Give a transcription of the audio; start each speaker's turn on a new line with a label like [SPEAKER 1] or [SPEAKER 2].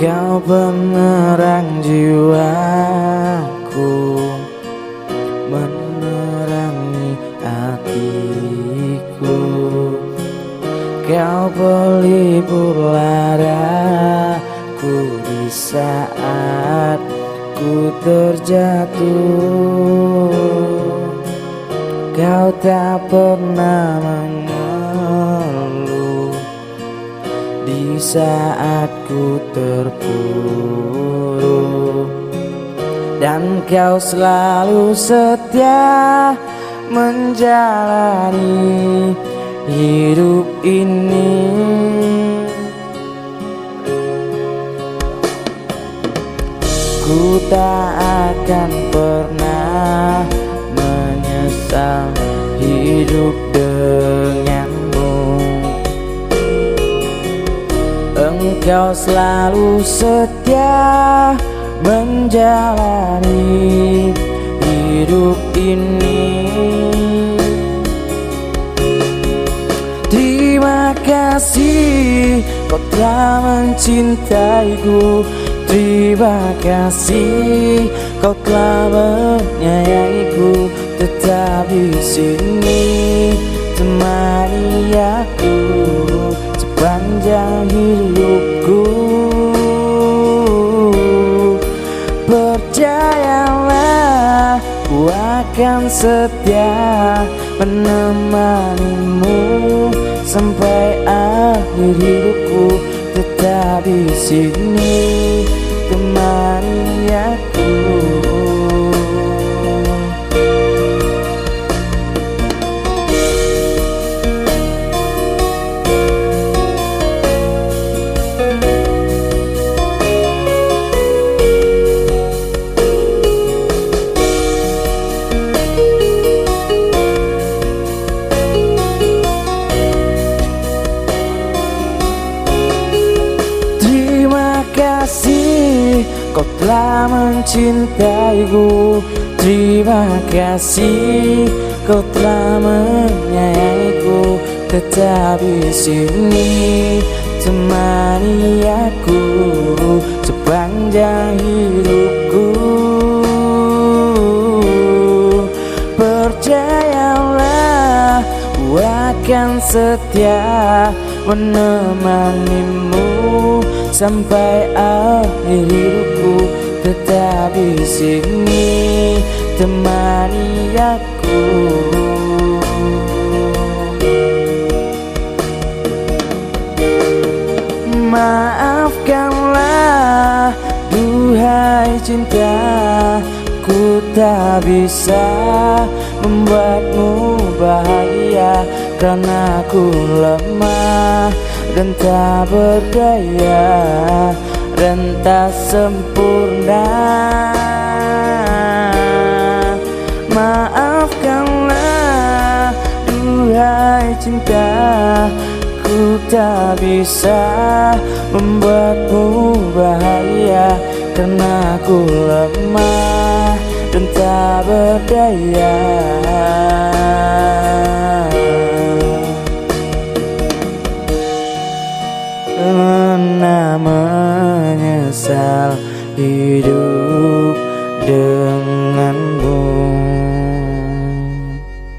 [SPEAKER 1] Kau penerang jiwaku, menerangi hatiku. Kau pelipur laraku di saat ku terjatuh. Kau tak pernah mengeluh di saat ku terpuruk, dan kau selalu setia menjalani hidup ini. Ku tak akan pernah menyesal hidup denganmu. Engkau selalu setia menjalani hidup ini. Terima kasih kau telah mencintaiku. Terima kasih kau telah menyayangiku. Tetap di sini temani aku sepanjang hidupku. Percayalah, ku akan setia menemanimu sampai akhir hidupku. Tetap di sini temani aku. Terima kasih kau telah mencintaiku. Terima kasih kau telah menyayangiku. Tetap di sini temani aku sepanjang hidupku. Percayalah, ku akan setia menemanimu sampai akhir hidupku. Tetap di sini temani aku. Maafkanlah, duhai cinta, ku tak bisa membuatmu bahagia karena aku lemah dan tak berdaya dan tak sempurna. Maafkanlah, duhai cinta, ku tak bisa membuatmu bahagia karena aku lemah dan tak berdaya. Karena menyesal hidup